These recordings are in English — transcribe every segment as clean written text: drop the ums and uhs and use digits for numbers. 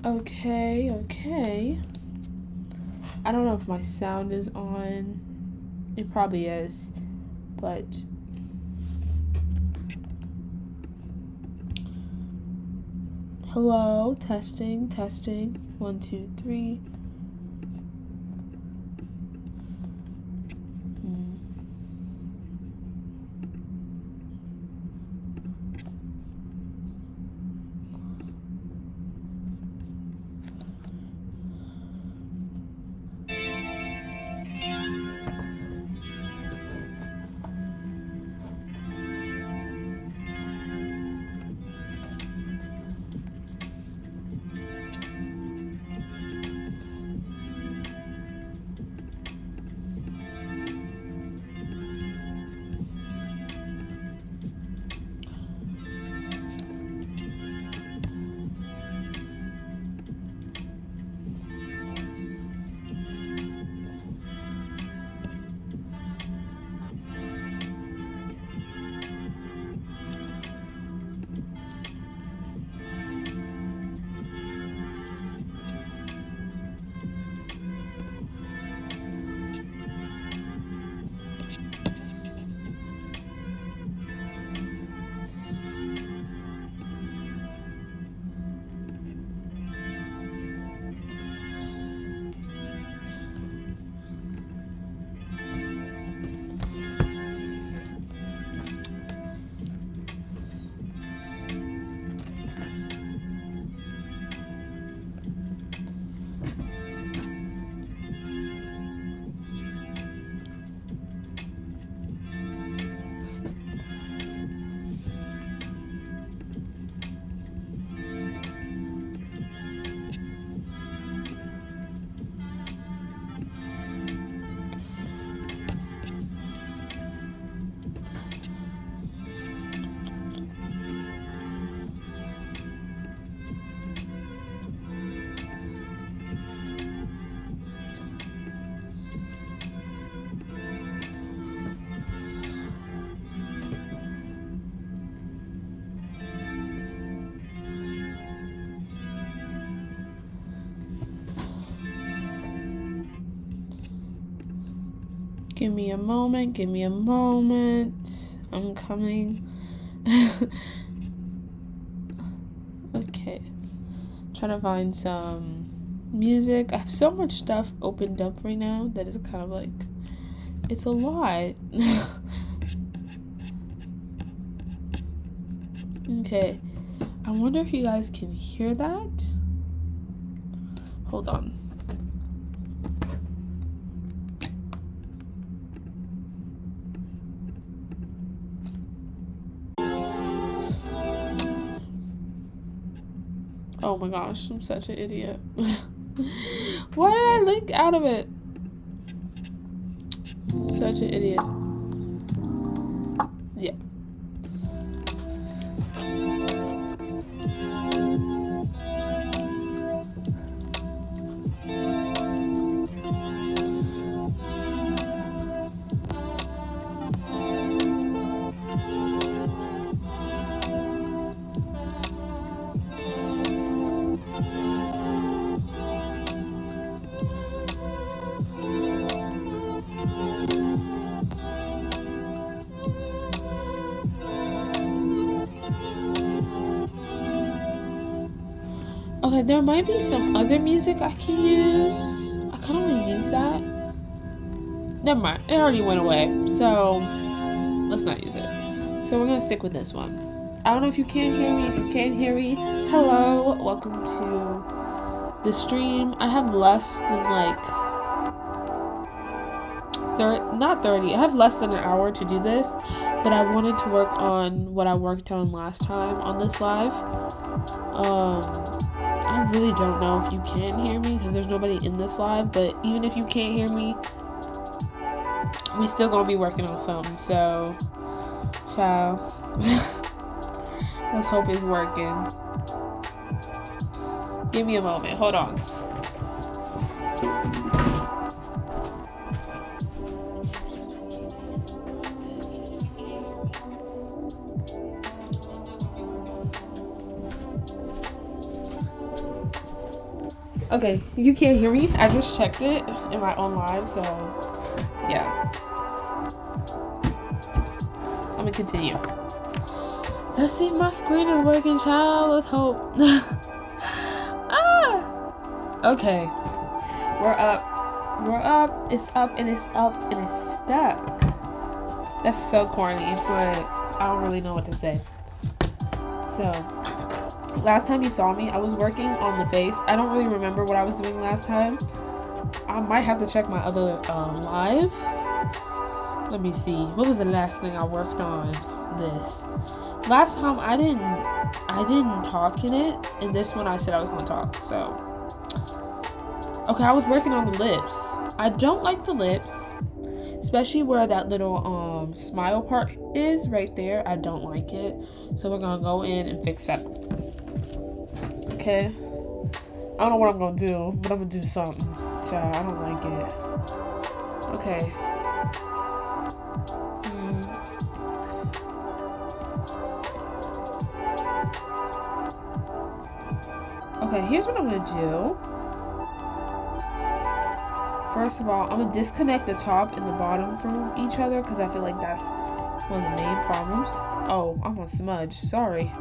Okay, okay. I don't know if my sound is on. It probably is, but hello, testing, testing. 1, 2, 3. Give me a moment, give me a moment. I'm coming. Okay. Trying to find some music. I have so much stuff opened up right now that is kind of like, it's a lot. Okay. I wonder if you guys can hear that. Hold on. Oh my gosh, I'm such an idiot. Why did I link out of it? Such an idiot. Yeah. Okay, there might be some other music I can use. I kind of want to use that. Never mind, it already went away, so let's not use it. So we're gonna stick with this one. I don't know if you can hear me. If you can't hear me, hello, welcome to the stream. I have less than like not 30. I have less than an hour to do this, but I wanted to work on what I worked on last time on this live. I really don't know if you can hear me because there's nobody in this live, but even if you can't hear me, we still gonna be working on something, so ciao. Let's hope it's working. Give me a moment, hold on. Okay, you can't hear me. I just checked it in my own live, so yeah. I'm gonna continue. Let's see if my screen is working, child. Let's hope. Okay. We're up. We're up. It's up and it's up and it's stuck. That's so corny, but I don't really know what to say. So, last time you saw me, I was working on the face. I don't really remember what I was doing last time. I might have to check my other live. Let me see. What was the last thing I worked on? This. Last time I didn't talk in it, and this one I said I was gonna talk. So, okay, I was working on the lips. I don't like the lips, especially where that little smile part is right there. I don't like it, so we're gonna go in and fix that. Okay, I don't know what I'm gonna do, but I'm gonna do something. Child, I don't like it. Okay. Okay, here's what I'm gonna do. First of all, I'm gonna disconnect the top and the bottom from each other because I feel like that's one of the main problems. Oh, I'm gonna smudge. Sorry.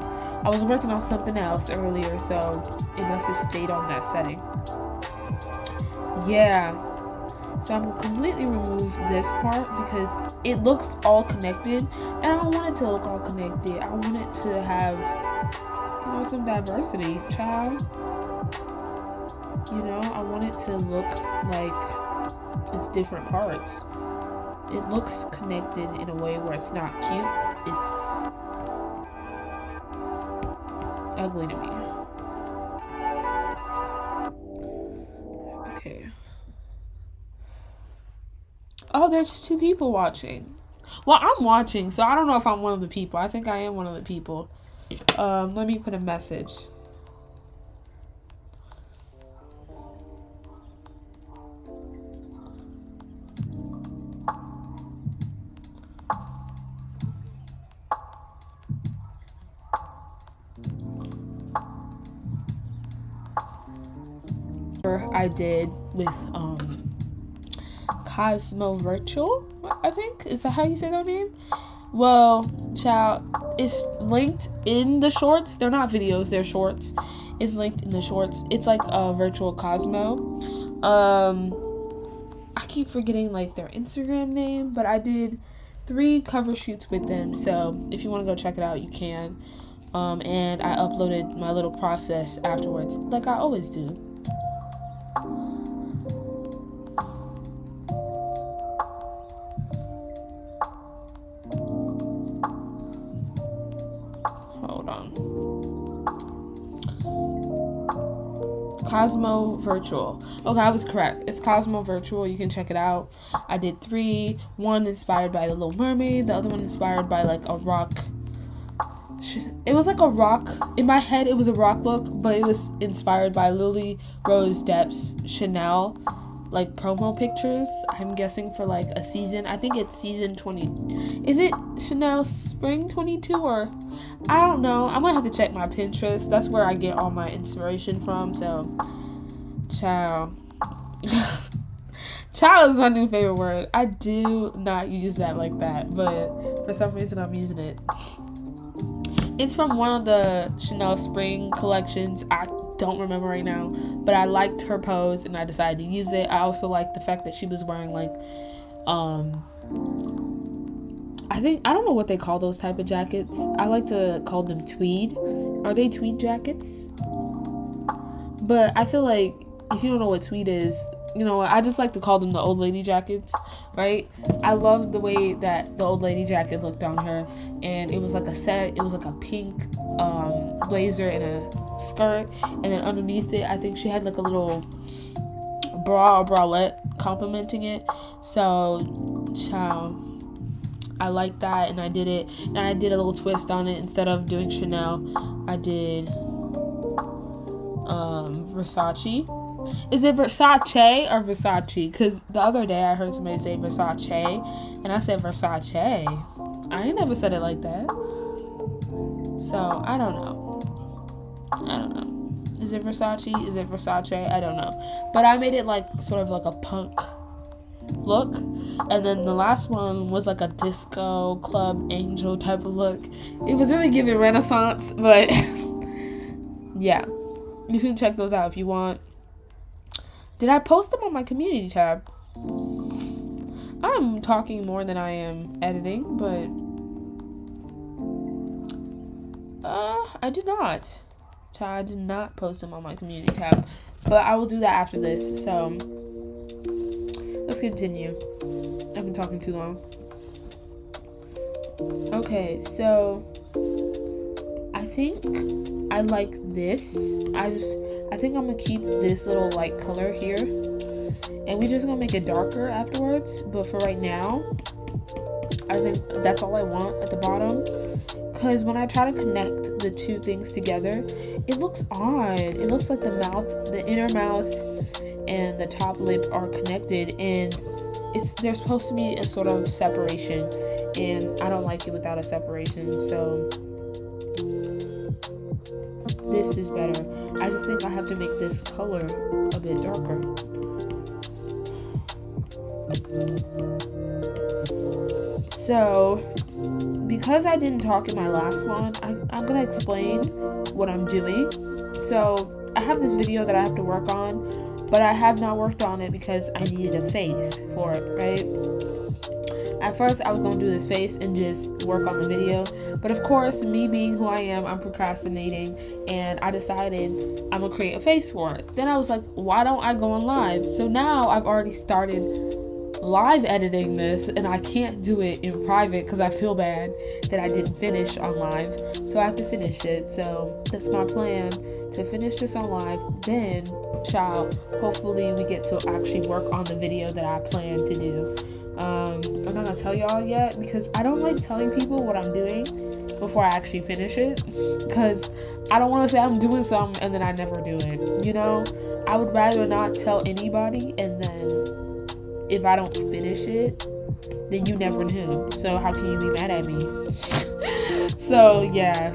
I was working on something else earlier, so it must have stayed on that setting. Yeah. So I'm gonna completely remove this part because it looks all connected, and I don't want it to look all connected. I want it to have, you know, some diversity, child. You know, I want it to look like it's different parts. It looks connected in a way where it's not cute. It's ugly to me. Okay. Oh, there's 2 people watching. Well, I'm watching, so I don't know if I'm one of the people. I think I am one of the people. Let me put a message. I did with 𝐋𝐢𝐧𝐤, I think. Is that how you say their name? Well, child, it's linked in the shorts. They're not videos, they're shorts. It's linked in the shorts. It's like a virtual Cosmo. I keep forgetting like their Instagram name, but I did 3 cover shoots with them. So if you want to go check it out, you can. And I uploaded my little process afterwards, like I always do. 𝐋𝐢𝐧𝐤. Okay, I was correct. It's 𝐋𝐢𝐧𝐤. You can check it out. I did 3. One inspired by The Little Mermaid. The other one inspired by like a rock. It was like a rock. In my head, it was a rock look, but it was inspired by Lily Rose Depp's Chanel like promo pictures. I'm guessing for like a season. I think it's season 20. Is it Chanel Spring 22 or I don't know. I'm gonna have to check my Pinterest. That's where I get all my inspiration from. So, child. Child is my new favorite word. I do not use that like that, but for some reason I'm using it. It's from one of the Chanel Spring collections. I don't remember right now, but I liked her pose and I decided to use it. I also liked the fact that she was wearing like I don't know what they call those type of jackets. I like to call them tweed. Are they tweed jackets? But I feel like if you don't know what tweed is, you know, I just like to call them the old lady jackets, right? I love the way that the old lady jacket looked on her, and it was like a set. It was like a pink blazer and a skirt, and then underneath it, I think she had like a little bra or bralette complementing it. So, child, I like that, and I did it, and I did a little twist on it. Instead of doing Chanel, I did Versace. Is it Versace or Versace? Because the other day I heard somebody say Versace, and I said Versace. I ain't never said it like that. So, I don't know. Is it Versace? Is it Versace? I don't know. But I made it like sort of like a punk look. And then the last one was like a disco club angel type of look. It was really giving Renaissance, but yeah. You can check those out if you want. Did I post them on my community tab? I'm talking more than I am editing, but I did not. I did not post them on my community tab, but I will do that after this. So let's continue. I've been talking too long. Okay, so I think I like this. I think I'm gonna keep this little light color here, and we're just gonna make it darker afterwards. But for right now, I think that's all I want at the bottom, because when I try to connect the two things together, it looks odd. It looks like the mouth, the inner mouth and the top lip are connected, and there's supposed to be a sort of separation, and I don't like it without a separation. So this is better. I just think I have to make this color a bit darker. So because I didn't talk in my last one, I'm gonna explain what I'm doing. So I have this video that I have to work on, but I have not worked on it because I needed a face for it, right? At first, I was going to do this face and just work on the video. But of course, me being who I am, I'm procrastinating. And I decided I'm going to create a face for it. Then I was like, why don't I go on live? So now I've already started live editing this. And I can't do it in private because I feel bad that I didn't finish on live. So I have to finish it. So that's my plan, to finish this on live. Then, hopefully we get to actually work on the video that I plan to do. I'm not gonna tell y'all yet because I don't like telling people what I'm doing before I actually finish it, because I don't want to say I'm doing something and then I never do it, you know? I would rather not tell anybody, and then if I don't finish it, then you never knew, so how can you be mad at me? So yeah,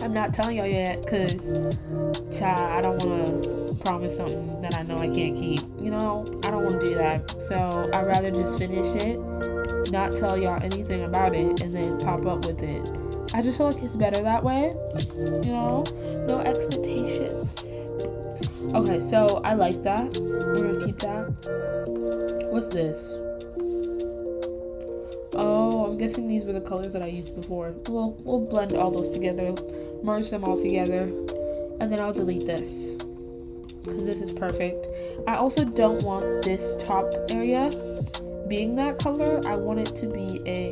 I'm not telling y'all yet because I don't want to promise something that I know I can't keep, you know? I don't want to do that. So I'd rather just finish it, not tell y'all anything about it, and then pop up with it. I just feel like it's better that way, you know? No expectations. Okay, so I like that. We're gonna keep that. What's this? Oh, I'm guessing these were the colors that I used before. We'll blend all those together, merge them all together, and then I'll delete this because this is perfect. I also don't want this top area being that color. I want it to be a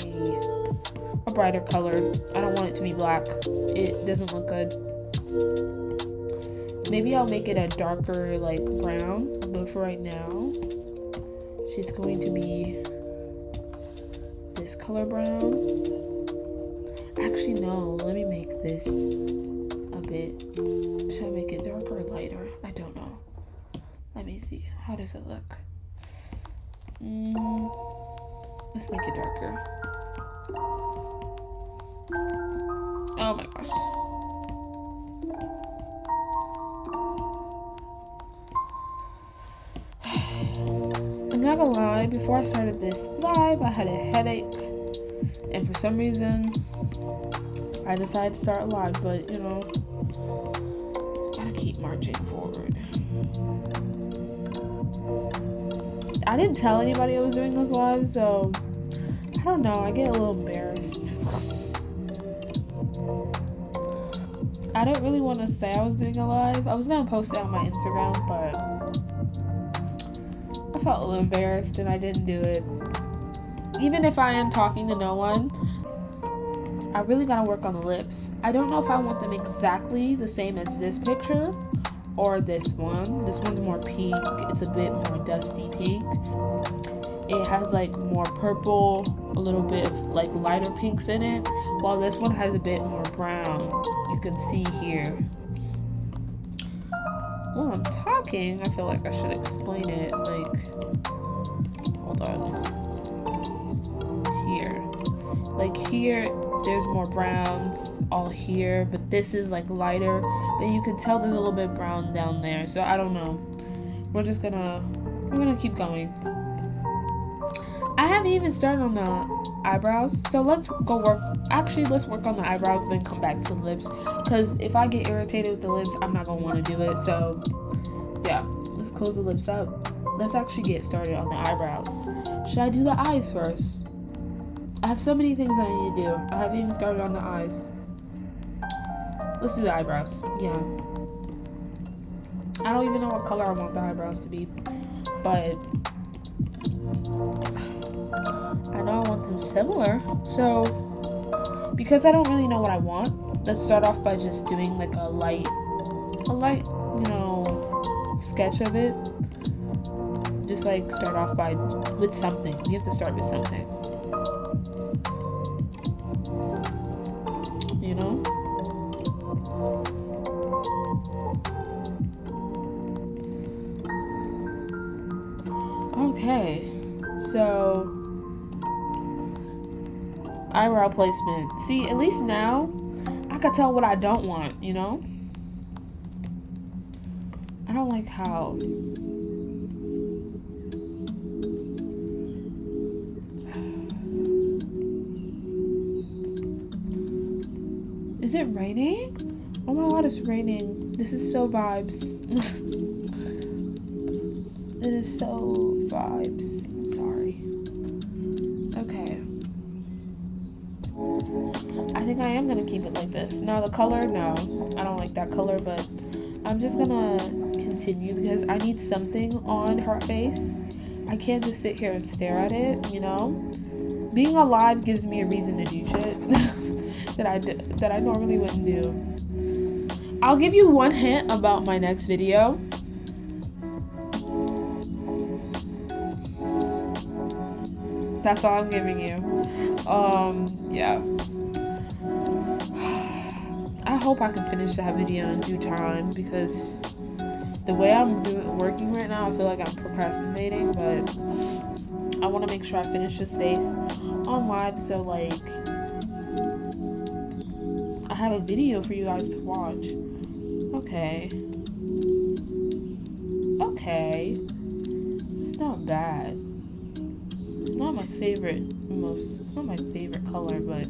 brighter color. I don't want it to be black. It doesn't look good. Maybe I'll make it a darker like brown, but for right now, she's going to be this color brown. Actually, no, let me make this a bit. Should I make it darker or lighter? I don't know. Let me see. How does it look? Let's make it darker. Oh my gosh. I'm not gonna lie, before I started this live, I had a headache, and for some reason, I decided to start live, but you know, gotta keep marching forward. I didn't tell anybody I was doing this live, so I don't know, I get a little embarrassed. I didn't really want to say I was doing a live. I was gonna post it on my Instagram, but I felt a little embarrassed and I didn't do it. Even if I am talking to no one, I really gotta work on the lips. I don't know if I want them exactly the same as this picture or this one. This one's more pink. It's a bit more dusty pink. It has like more purple, a little bit of like lighter pinks in it, while this one has a bit more brown. You can see here. While I'm talking, I feel like I should explain it. Like, hold on. Here. Like here, There's more browns all here, but this is like lighter. Then you can tell there's a little bit of brown down there. So I don't know. We're gonna keep going. I haven't even started on the eyebrows, so let's go work. Actually, let's work on the eyebrows, then come back to the lips. Because if I get irritated with the lips, I'm not gonna want to do it. So yeah, let's close the lips up. Let's actually get started on the eyebrows. Should I do the eyes first? I have so many things that I need to do. I haven't even started on the eyes. Let's do the eyebrows. Yeah. I don't even know what color I want the eyebrows to be, but I know I want them similar. So, because I don't really know what I want, let's start off by just doing like a light, you know, sketch of it. Just like start off with something. You have to start with something. You know? Okay, so eyebrow placement. See, at least now I can tell what I don't want, you know? I don't like how is it raining? Oh my god, it's raining. This is so vibes. It is so vibes. I'm sorry. Okay. I think I am gonna keep it like this. Now the color, no. I don't like that color, but I'm just gonna continue because I need something on her face. I can't just sit here and stare at it, you know? Being alive gives me a reason to do shit that I normally wouldn't do. I'll give you one hint about my next video. That's all I'm giving you. Yeah. I hope I can finish that video in due time because the way I'm working right now, I feel like I'm procrastinating, but I want to make sure I finish this face on live so like I have a video for you guys to watch. Okay. Okay. It's not bad. It's not my favorite it's not my favorite color, but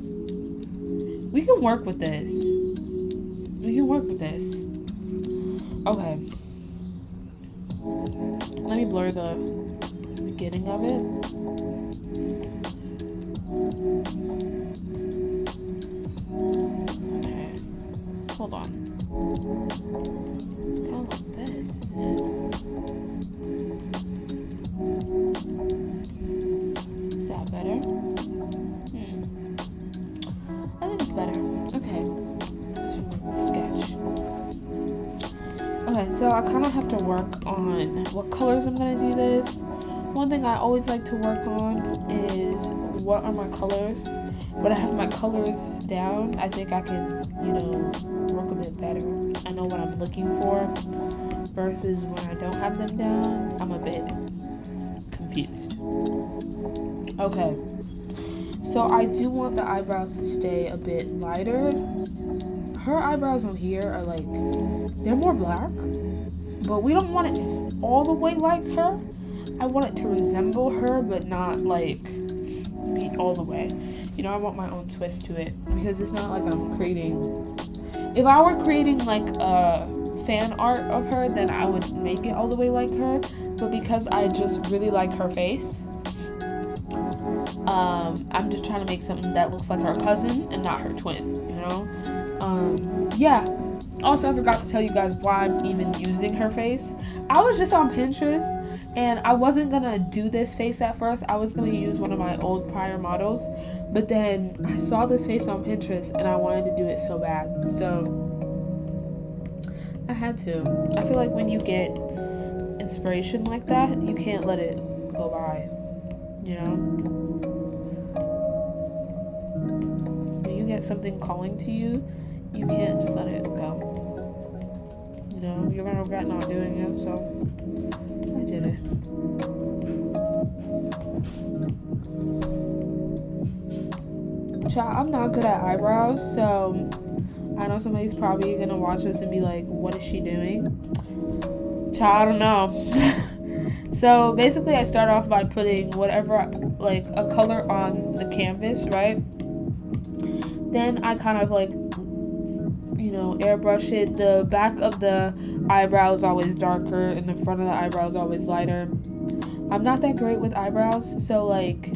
we can work with this. We can work with this. Okay. Let me blur the beginning of it. Okay. Hold on. It's kind of like this, isn't it? Is that better? I think it's better. Okay. Sketch. Okay, so I kind of have to work on what colors I'm going to do this. One thing I always like to work on is what are my colors. When I have my colors down, I think I can, you know, work a bit better. I know what I'm looking for versus when I don't have them down, I'm a bit confused. Okay, so I do want the eyebrows to stay a bit lighter. Her eyebrows on here are like, they're more black, but we don't want it all the way like her. I want it to resemble her, but not like be all the way. You know, I want my own twist to it because it's not like I'm creating. If I were creating like a fan art of her, then I would make it all the way like her. But because I just really like her face, I'm just trying to make something that looks like her cousin and not her twin, you know? Yeah. Also, I forgot to tell you guys why I'm even using her face. I was just on Pinterest, and I wasn't gonna do this face at first. I was gonna use one of my old prior models, but then I saw this face on Pinterest, and I wanted to do it so bad. So, I had to. I feel like when you get inspiration like that, you can't let it go by, you know? When you get something calling to you, you can't just let it go. You know, you're gonna regret not doing it, so I did it. Child, I'm not good at eyebrows, so I know somebody's probably gonna watch this and be like, what is she doing? Child, I don't know. So basically I start off by putting whatever, like a color on the canvas, right? Then I kind of like, you know, airbrush it. The back of the eyebrow is always darker and the front of the eyebrow is always lighter. I'm not that great with eyebrows, so like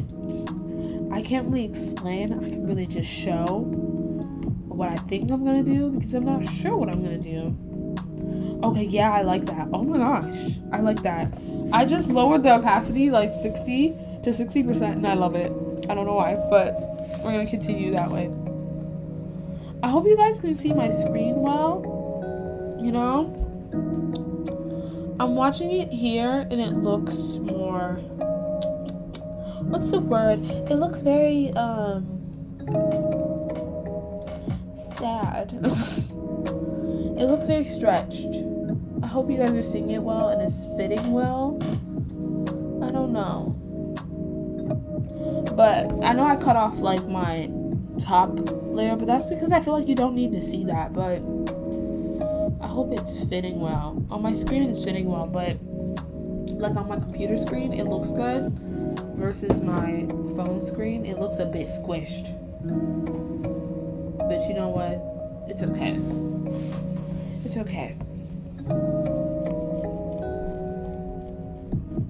I can't really explain. I can really just show what I think I'm gonna do because I'm not sure what I'm gonna do. Okay, yeah, I like that. Oh my gosh, I like that. I just lowered the opacity like 60 to 60% and I love it. I don't know why, but we're gonna continue that way. I hope you guys can see my screen well. You know, I'm watching it here and it looks more, what's the word? It looks very sad. It looks very stretched. I hope you guys are seeing it well and it's fitting well. I don't know. But I know I cut off like my top layer, but that's because I feel like you don't need to see that. But I hope it's fitting well. On my screen it's fitting well, but like on my computer screen it looks good versus my phone screen it looks a bit squished. But you know what? It's okay. It's okay.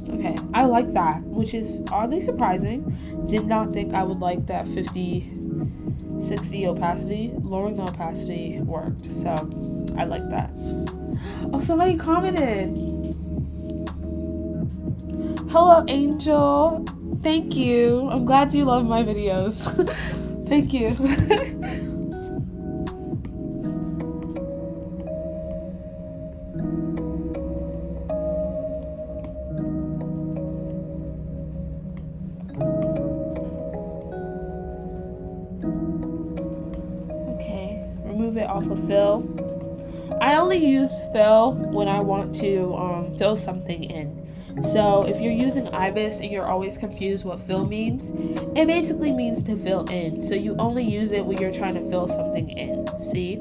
Okay, I like that, which is oddly surprising. Did not think I would like that 50-60 opacity. Lowering the opacity worked, so I like that. Oh, somebody commented. Hello, Angel. Thank you. I'm glad you love my videos. Thank you. Remove it off of fill. I only use fill when I want to fill something in. So if you're using Ibis and you're always confused what fill means, it basically means to fill in. So you only use it when you're trying to fill something in. See?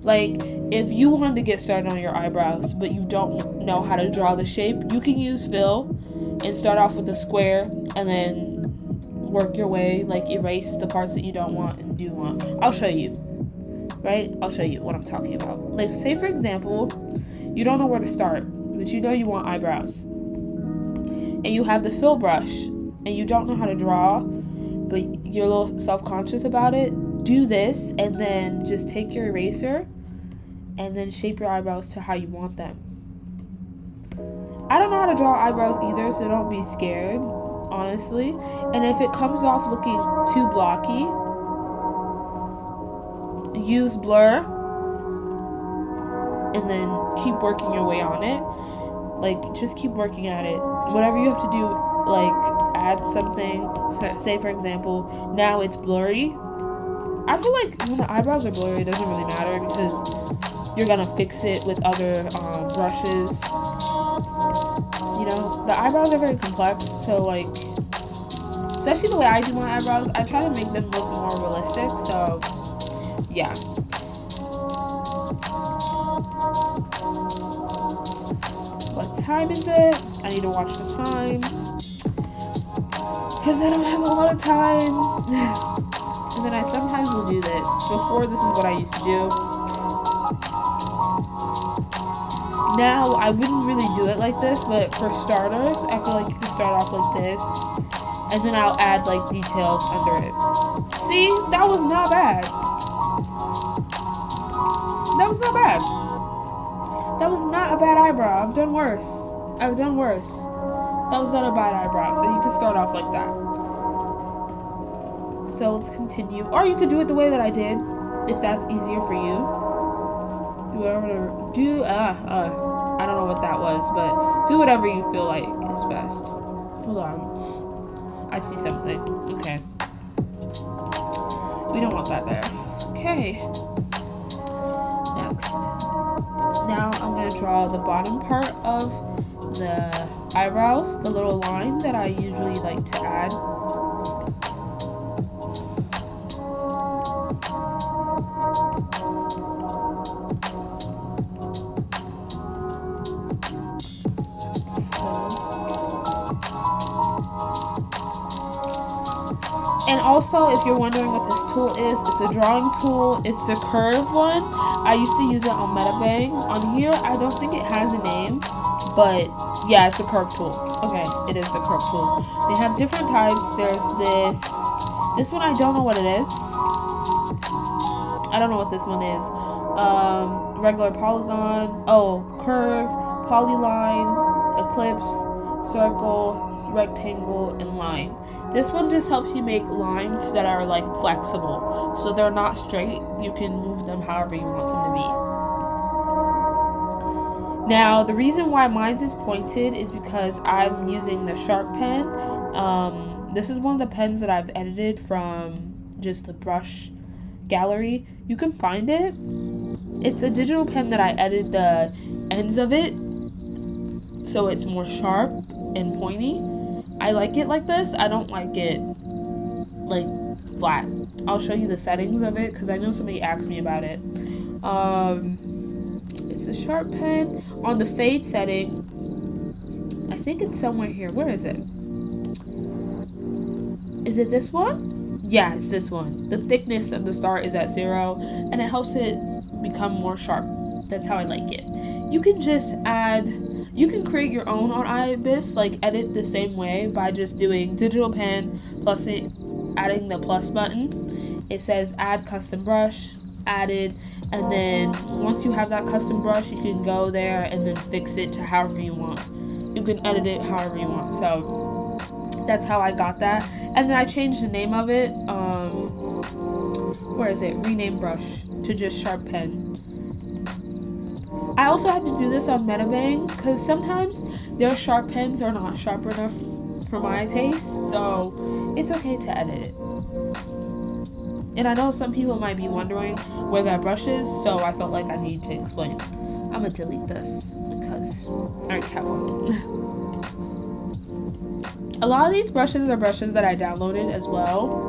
Like if you want to get started on your eyebrows but you don't know how to draw the shape, you can use fill and start off with a square and then work your way, like erase the parts that you don't want and do want. I'll show you. Right? I'll show you what I'm talking about. Like, say for example, you don't know where to start, but you know you want eyebrows. And you have the fill brush, and you don't know how to draw, but you're a little self-conscious about it. Do this, and then just take your eraser, and then shape your eyebrows to how you want them. I don't know how to draw eyebrows either, so don't be scared, honestly. And if it comes off looking too blocky, use blur and then keep working your way on it. Like just keep working at it. Whatever you have to do, like add something. Say for example, now it's blurry. I feel like when the eyebrows are blurry, it doesn't really matter because you're gonna fix it with other brushes. You know, the eyebrows are very complex, so like, especially the way I do my eyebrows, I try to make them look more realistic. So yeah. What time is it? I need to watch the time because I don't have a lot of time. And then I sometimes will do this. Before, this is what I used to do. Now I wouldn't really do it like this, but for starters, I feel like you can start off like this, and then I'll add like details under it. See, that was not bad. That was not bad. That was not a bad eyebrow. I've done worse. I've done worse. That was not a bad eyebrow. So you can start off like that. So let's continue. Or you could do it the way that I did, if that's easier for you. I don't know what that was, but do whatever you feel like is best. Hold on. I see something. Okay. We don't want that there. Okay. Next. Now I'm going to draw the bottom part of the eyebrows, the little line that I usually like to add. And also, if you're wondering what this tool is, it's a drawing tool. It's the curve one. I used to use it on MetaBang. On here, I don't think it has a name, but yeah, it's a curve tool. Okay, it is the curve tool. They have different types. There's this one I don't know what it is. I don't know what this one is. Regular polygon. Oh, curve, polyline, ellipse, circle, rectangle, and line. This one just helps you make lines that are like flexible, so they're not straight. You can move them however you want them to be. Now, the reason why mine's is pointed is because I'm using the Sharp pen. This is one of the pens that I've edited from just the brush gallery. You can find it. It's a digital pen that I edited the ends of it so it's more sharp and pointy. I like it like this. I don't like it like flat. I'll show you the settings of it because I know somebody asked me about it. It's a Sharp pen. On the fade setting, I think it's somewhere here. Where is it? Is it this one? Yeah, it's this one. The thickness of the star is at 0 and it helps it become more sharp. That's how I like it. You can just you can create your own on Ibis, like edit the same way by just doing digital pen plus adding the plus button. It says add custom brush, added, and then once you have that custom brush, you can go there and then fix it to however you want. You can edit it however you want. So that's how I got that. And then I changed the name of it. Where is it? Rename brush to just Sharp pen. I also had to do this on MetaBang because sometimes their Sharp pens are not sharp enough for my taste, so it's okay to edit it. And I know some people might be wondering where that brush is, so I felt like I need to explain. I'm gonna delete this because I already have one. A lot of these brushes are brushes that I downloaded as well.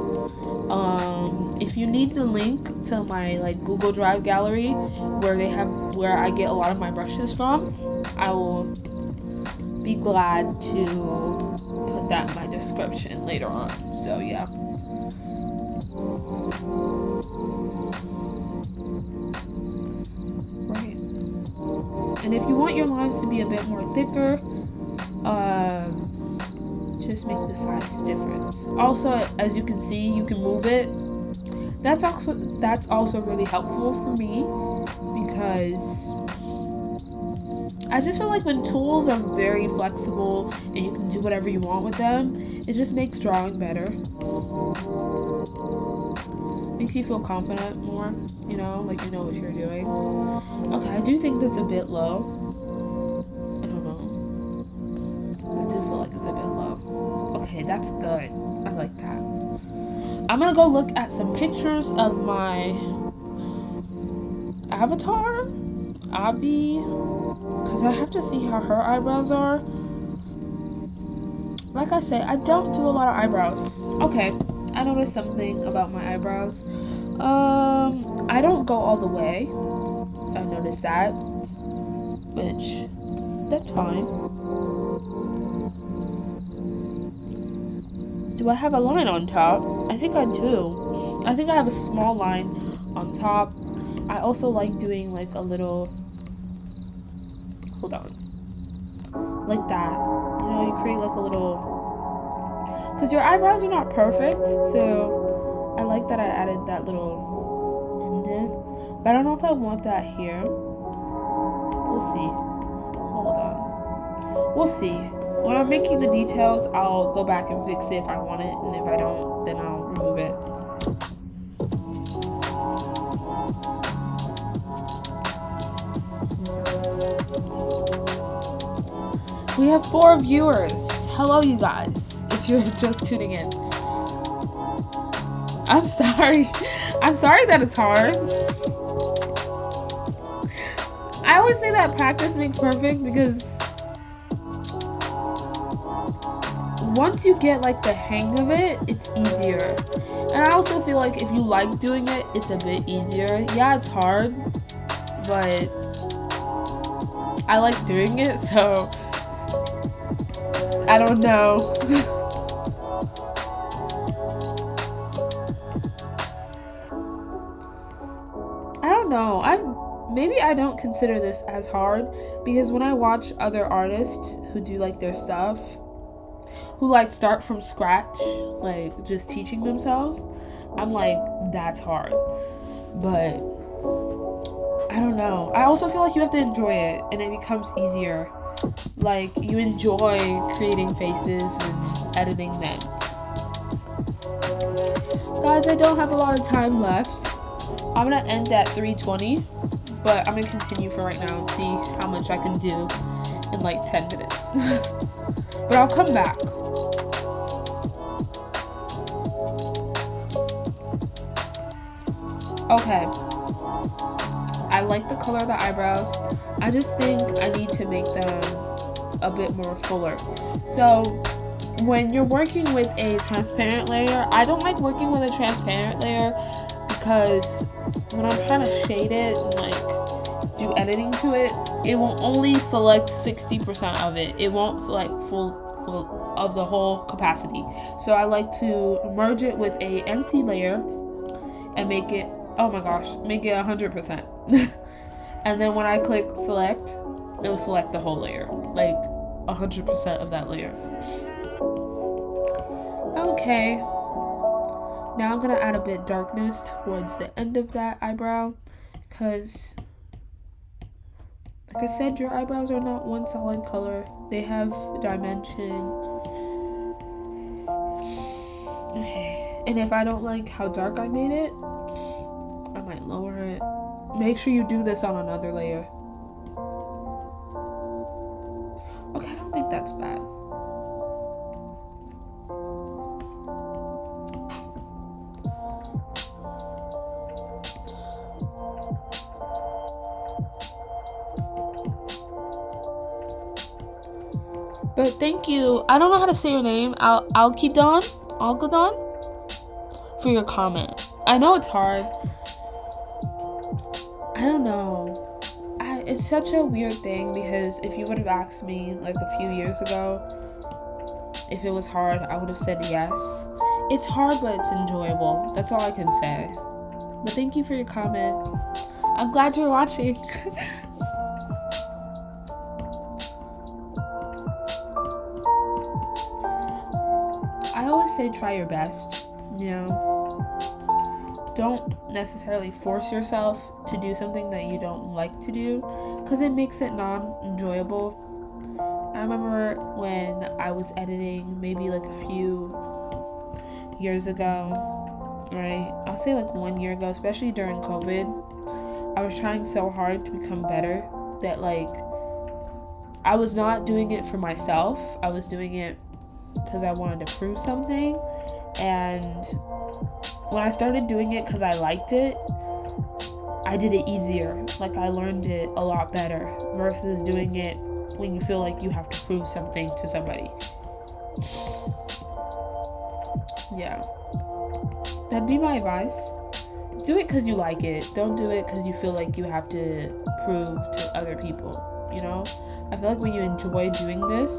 If you need the link to my like Google Drive gallery where I get a lot of my brushes from, I will be glad to put that in my description later on. So yeah. Right. And if you want your lines to be a bit more thicker, just make the size difference. Also, as you can see, you can move it. That's also really helpful for me because I just feel like when tools are very flexible and you can do whatever you want with them, it just makes drawing better. Makes you feel confident more, you know, like you know what you're doing. Okay, I do think that's a bit low. I don't know. I do feel like it's a bit low. Okay, that's good. I like that. I'm gonna go look at some pictures of my avatar, Abby, because I have to see how her eyebrows are. Like I said, I don't do a lot of eyebrows. Okay, I noticed something about my eyebrows. I don't go all the way. I noticed that, which that's fine. Do I have a line on top? I think I do. I think I have a small line on top. I also like doing like a little, hold on, like that. You know, you create like a little, because your eyebrows are not perfect, so I like that I added that little indent. But I don't know if I want that here. We'll see. Hold on. We'll see. When I'm making the details, I'll go back and fix it if I want it, and if I don't, then I'll remove it. We have 4 viewers. Hello, you guys, if you're just tuning in. I'm sorry. I'm sorry that it's hard. I always say that practice makes perfect because once you get like the hang of it, it's easier. And I also feel like if you like doing it, it's a bit easier. Yeah, it's hard, but I like doing it, so I don't know. maybe I don't consider this as hard, because when I watch other artists who do like their stuff, who like start from scratch, like just teaching themselves, I'm like, that's hard. But I don't know. I also feel like you have to enjoy it, and it becomes easier. Like, you enjoy creating faces and editing them. Guys, I don't have a lot of time left. I'm gonna end at 3:20, but I'm gonna continue for right now and see how much I can do in like 10 minutes. But I'll come back. Okay. I like the color of the eyebrows. I just think I need to make them a bit more fuller. So when you're working with a transparent layer, I don't like working with a transparent layer because when I'm trying to shade it and like do editing to it, it will only select 60% of it. It won't select full of the whole capacity. So I like to merge it with a empty layer and make it, oh my gosh, make it 100%. And then when I click select, it will select the whole layer, like 100% of that layer. Okay, now I'm gonna add a bit darkness towards the end of that eyebrow, because like I said, your eyebrows are not one solid color. They have dimension. Okay. And if I don't like how dark I made it, I might lower it. Make sure you do this on another layer. Okay, I don't think that's bad. But thank you. I don't know how to say your name. 𝐿𝐶𝐢𝐧𝐤, for your comment. I know it's hard. I don't know. It's such a weird thing, because if you would have asked me like a few years ago if it was hard, I would have said yes. It's hard, but it's enjoyable. That's all I can say. But thank you for your comment. I'm glad you're watching. I always say try your best, you know. Don't necessarily force yourself to do something that you don't like to do, because it makes it non-enjoyable. I remember when I was editing maybe like a few years ago, right? I'll say like 1 year ago, especially during COVID. I was trying so hard to become better that like I was not doing it for myself. I was doing it because I wanted to prove something. And when I started doing it because I liked it, I did it easier. Like, I learned it a lot better versus doing it when you feel like you have to prove something to somebody. Yeah. That'd be my advice. Do it because you like it. Don't do it because you feel like you have to prove to other people, you know? I feel like when you enjoy doing this,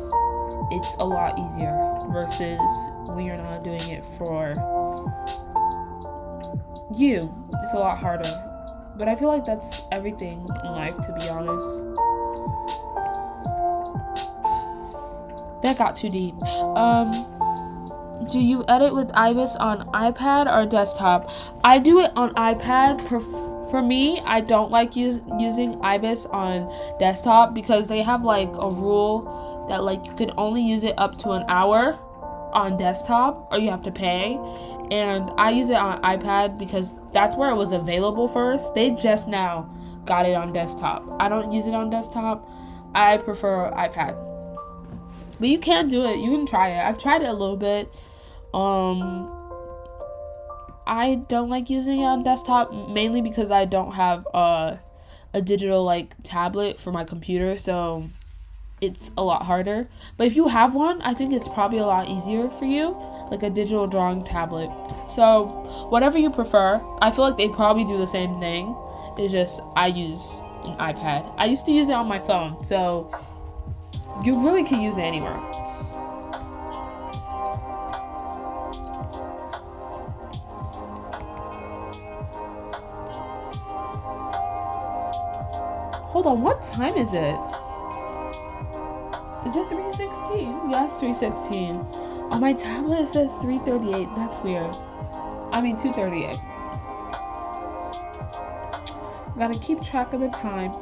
it's a lot easier versus when you're not doing it for you. It's a lot harder. But I feel like that's everything in life, to be honest. That got too deep. Do you edit with Ibis on iPad or desktop? I do it on iPad. For me, I don't like using Ibis on desktop because they have like a rule that like you can only use it up to an hour on desktop, or you have to pay. And I use it on iPad because that's where it was available first. They just now got it on desktop. I don't use it on desktop. I prefer iPad. But you can do it. You can try it. I've tried it a little bit. I don't like using it on desktop, mainly because I don't have a digital like tablet for my computer, so it's a lot harder. But if you have one, I think it's probably a lot easier for you, like a digital drawing tablet. So whatever you prefer. I feel like they probably do the same thing. It's just I use an iPad. I used to use it on my phone, so you really can use it anywhere. Hold on, what time is it? Is it 3:16? Yes, 3:16. On my tablet it says 3:38. That's weird. I mean 2:38. Gotta keep track of the time.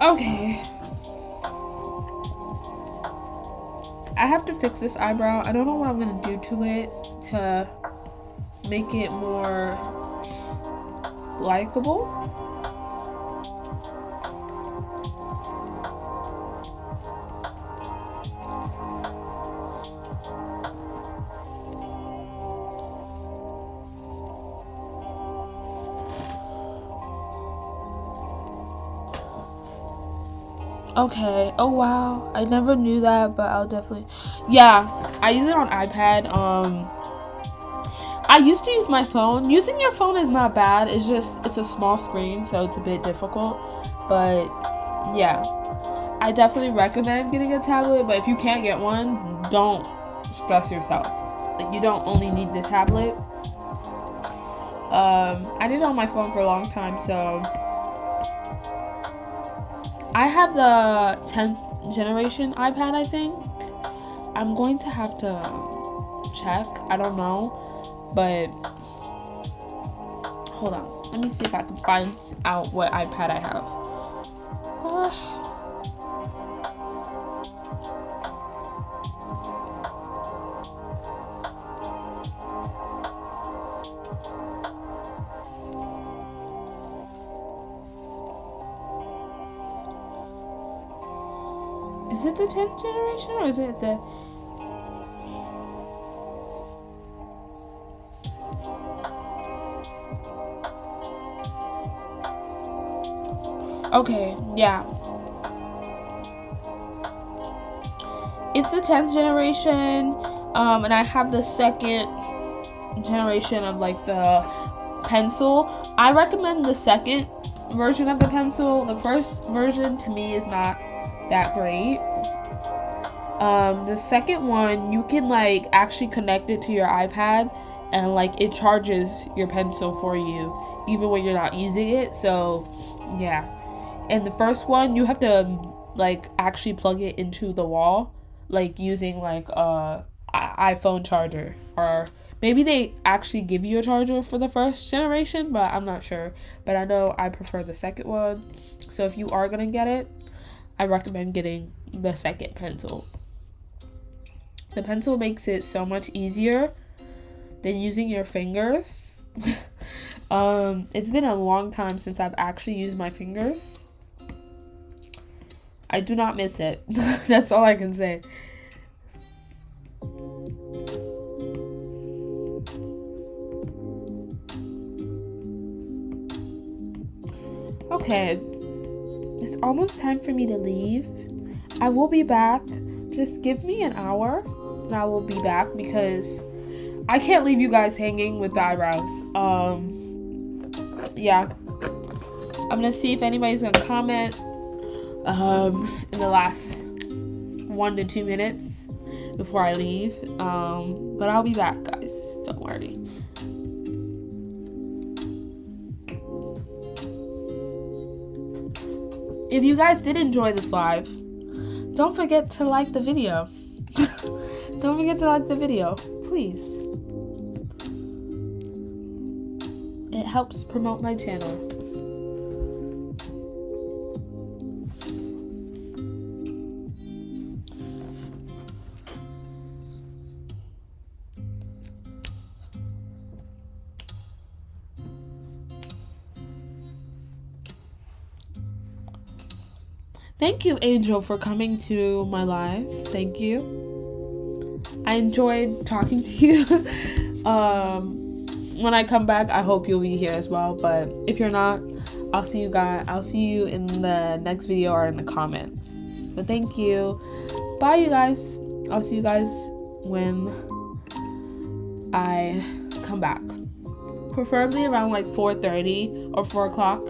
Okay. I have to fix this eyebrow. I don't know what I'm gonna do to it to make it more likable. Okay. Oh wow. I never knew that, but I'll definitely. Yeah, I use it on iPad. I used to use my phone. Using your phone is not bad. It's just it's a small screen, so it's a bit difficult. But yeah, I definitely recommend getting a tablet. But if you can't get one, don't stress yourself. Like you don't only need the tablet. I did it on my phone for a long time, so. I have the 10th generation iPad, I think. I'm going to have to check. I don't know. But hold on. Let me see if I can find out what iPad I have. Is it the 10th generation or is it the... Okay, yeah. It's the 10th generation, and I have the 2nd generation of like the pencil. I recommend the 2nd version of the pencil. The first version to me is not that great. The 2nd one, you can like actually connect it to your iPad and like it charges your pencil for you even when you're not using it. So yeah. And the first one, you have to like actually plug it into the wall, like using like a iPhone charger, or maybe they actually give you a charger for the first generation, but I'm not sure. But I know I prefer the 2nd one. So if you are gonna get it, I recommend getting the 2nd pencil. The pencil makes it so much easier than using your fingers. It's been a long time since I've actually used my fingers. I do not miss it. That's all I can say. Okay. It's almost time for me to leave. I will be back. Just give me an hour and I will be back because I can't leave you guys hanging with the eyebrows. Yeah. I'm gonna see if anybody's gonna comment in the last 1 to 2 minutes before I leave. But I'll be back, guys. Don't worry. If you guys did enjoy this live, don't forget to like the video. Don't forget to like the video, please. It helps promote my channel. Thank you, Angel, for coming to my live. Thank you. I enjoyed talking to you. When I come back, I hope you'll be here as well. But if you're not, I'll see you guys. I'll see you in the next video or in the comments. But thank you. Bye, you guys. I'll see you guys when I come back. Preferably around like 4:30 or 4 o'clock.